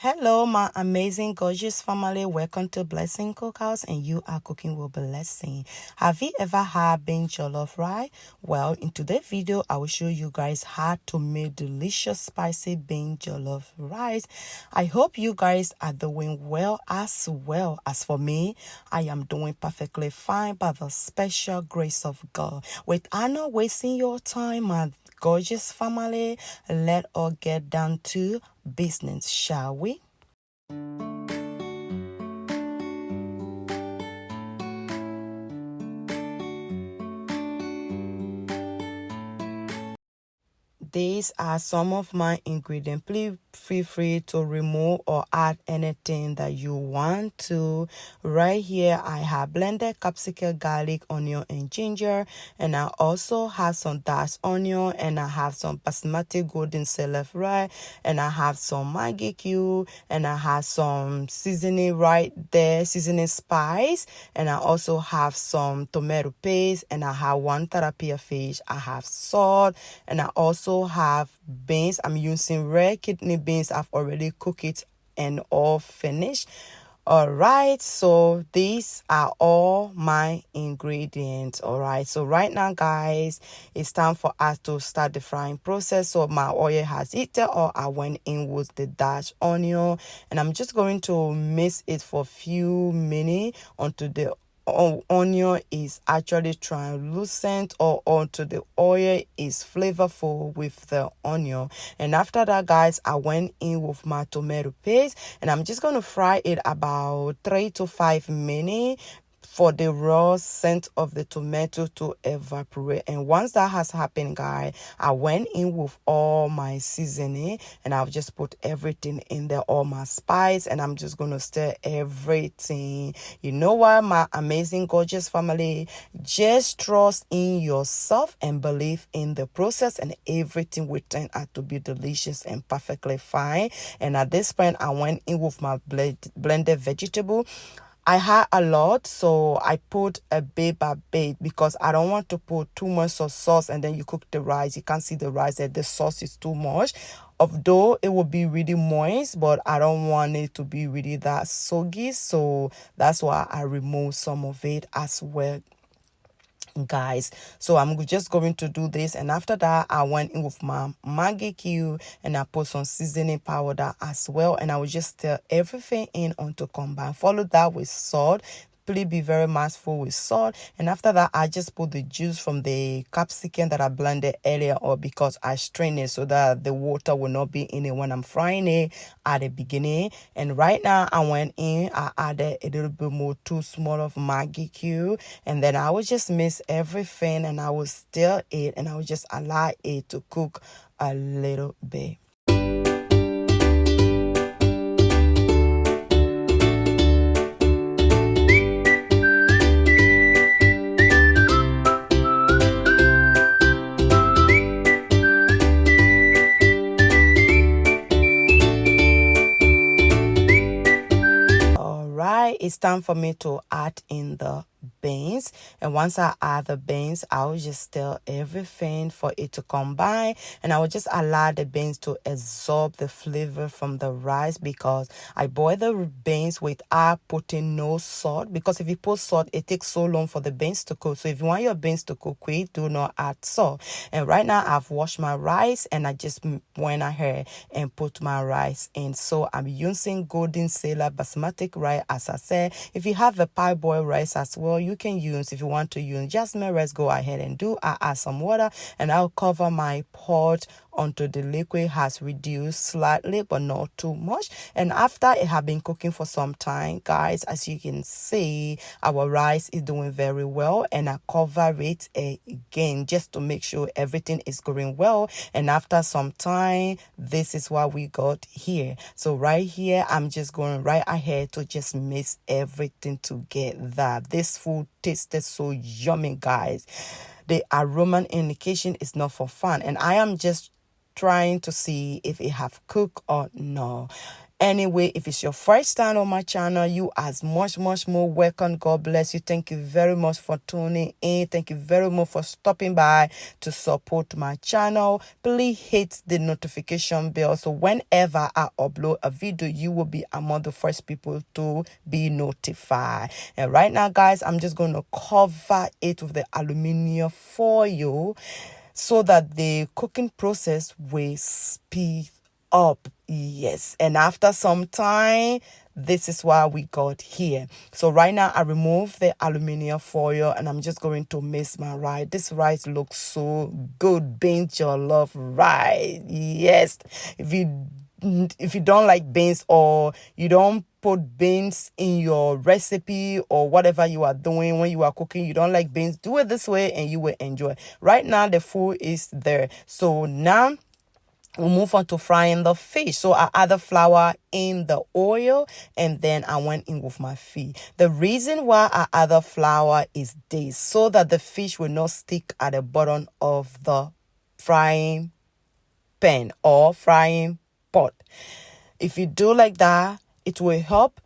Hello, my amazing, gorgeous family. Welcome to Blessing Cookhouse, and you are cooking with blessing. Have you ever had bean jollof rice? Well, in today's video, I will show you guys how to make delicious, spicy bean jollof rice. I hope you guys are doing well as for me. I am doing perfectly fine by the special grace of God. Without not wasting your time, my gorgeous family, let us get down to business, shall we? These are some of my ingredients. Please feel free to remove or add anything that you want to. Right here, I have blended capsicum, garlic, onion, and ginger. And I also have some diced onion. And I have some basmati golden sella rice. And I have some Maggi cube. And I have some seasoning right there, seasoning spice. And I also have some tomato paste. And I have one tilapia fish. I have salt. And I also have beans. I'm using red kidney beans. I've already cooked it and all finished. All right, so these are all my ingredients. All right, so right now, guys, it's time for us to start the frying process. So my oil has heated, or I went in with the diced onion, and I'm just going to mix it for a few minutes until the onion is actually translucent, or until the oil is flavorful with the onion. And after that, guys, I went in with my tomato paste, and I'm just going to fry it about 3 to 5 minutes for the raw scent of the tomato to evaporate. And once that has happened, guys, I went in with all my seasoning, and I've just put everything in there, all my spice, and I'm just gonna stir everything. You know what, my amazing, gorgeous family, just trust in yourself and believe in the process, and everything will turn out to be delicious and perfectly fine. And at this point, I went in with my blended vegetable. I had a lot, so I put a bit by bit because I don't want to put too much of sauce, and then you cook the rice. You can't see the rice that the sauce is too much. Although it will be really moist, but I don't want it to be really that soggy, so that's why I removed some of it as well, guys. So I'm just going to do this, and after that, I went in with my Maggi cube, and I put some seasoning powder as well, and I will just stir everything in until combine. Follow that with salt. Please be very mindful with salt. And after that, I just put the juice from the capsicum that I blended earlier, or because I strained it so that the water will not be in it when I'm frying it at the beginning. And right now, I went in, I added a little bit more, too small of Maggi cube, and then I will just mix everything, and I will stir it, and I will just allow it to cook a little bit. It's time for me to add in the beans, and once I add the beans, I will just stir everything for it to combine, and I will just allow the beans to absorb the flavor from the rice, because I boil the beans without putting no salt, because if you put salt, it takes so long for the beans to cook. So if you want your beans to cook quick, do not add salt. And right now, I've washed my rice, and I just went ahead and put my rice in. So I'm using golden sella basmati rice, as I said. If you have a parboiled rice as well, you can use. If you want to use jasmine rice, go ahead and do. I add some water, and I'll cover my pot until the liquid has reduced slightly, but not too much. And after it has been cooking for some time, guys, as you can see, our rice is doing very well, and I cover it again just to make sure everything is going well. And after some time, this is what we got here. So right here, I'm just going right ahead to just mix everything together. This food tasted so yummy, guys. The aroma indication is not for fun, and I am just trying to see if it have cooked or no. Anyway, if it's your first time on my channel, you as much more welcome. God bless you. Thank you very much for tuning in. Thank you very much for stopping by to support my channel. Please hit the notification bell so whenever I upload a video, you will be among the first people to be notified. And right now, guys, I'm just going to cover it with the aluminum foil so that the cooking process will speed up. Yes, and after some time, this is why we got here. So right now I remove the aluminum foil and I'm just going to mix my rice. This rice looks so good. Beans jollof rice. Yes, if you don't like beans, or you don't put beans in your recipe or whatever you are doing when you are cooking, you don't like beans, do it this way and you will enjoy. Right now the food is there. So now we'll move on to frying the fish. So I add the flour in the oil and then I went in with my fish. The reason why I add the flour is this, so that the fish will not stick at the bottom of the frying pan or frying pot. If you do like that, it will help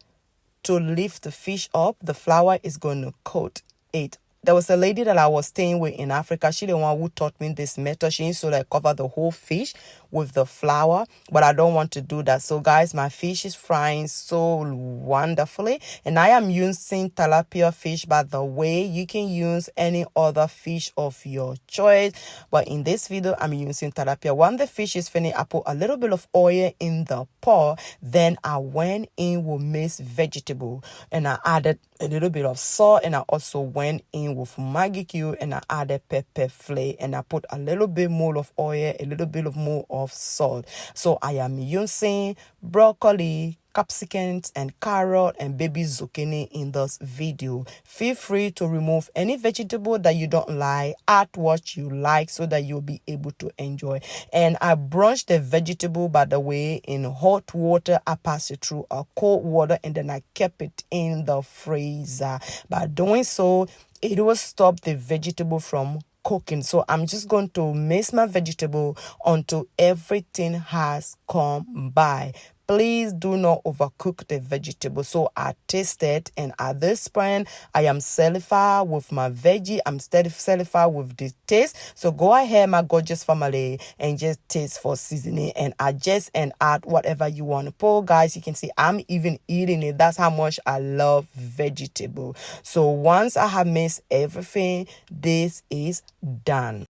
to lift the fish up. The flour is going to coat it. There was a lady that I was staying with in Africa. She the one who taught me this method. She used to like cover the whole fish with the flour, but I don't want to do that. So guys, my fish is frying so wonderfully, and I am using tilapia fish. By the way, you can use any other fish of your choice, but in this video I'm using tilapia. When the fish is finished, I put a little bit of oil in the pot. Then I went in with mixed vegetable and I added a little bit of salt, and I also went in with Maggi cube and I added pepper flake, and I put a little bit more of oil, a little bit more of salt. So I am using broccoli, capsicums and carrot and baby zucchini in this video. Feel free to remove any vegetable that you don't like, add what you like so that you'll be able to enjoy. And I branched the vegetable, by the way, in hot water. I passed it through a cold water and then I kept it in the freezer. By doing so, it will stop the vegetable from cooking. So I'm just going to mix my vegetable until everything has come by. Please do not overcook the vegetable. So I tasted, and at this point I am satisfied with my veggie. I'm satisfied with the taste. So go ahead, my gorgeous family, and just taste for seasoning and adjust and add whatever you want to put. Guys, you can see I'm even eating it. That's how much I love vegetable. So once I have mixed everything, this is done.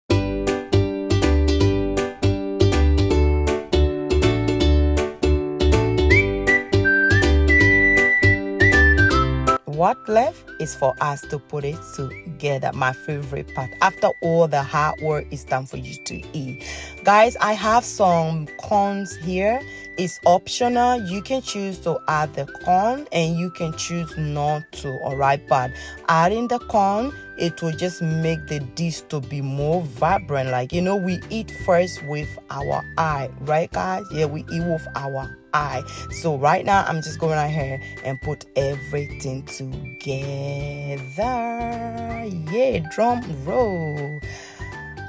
What left is for us to put it together. My favorite part. After all the hard work, it's time for you to eat. Guys, I have some corns here. It's optional. You can choose to add the corn and you can choose not to, alright? But adding the corn, it will just make the dish to be more vibrant. Like, you know, we eat first with our eye, right guys? Yeah, we eat with our eye. So right now I'm just going ahead and put everything together. Yeah, drum roll.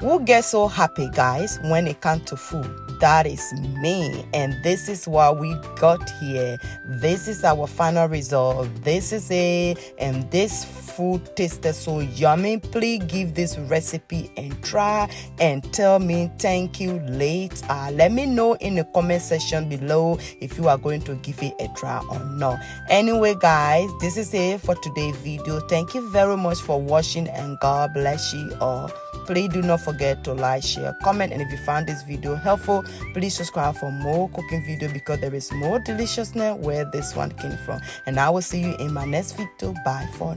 We'll get so happy, guys, when it comes to food. That is me, and this is what we got here. This is our final result. This is it, and this food tasted so yummy. Please give this recipe a try and tell me thank you later. Let me know in the comment section below if you are going to give it a try or not. Anyway, guys, this is it for today's video. Thank you very much for watching, and God bless you all. Please do not forget to like, share, comment, and if you found this video helpful, please subscribe for more cooking video, because there is more deliciousness where this one came from. And I will see you in my next video. Bye for now.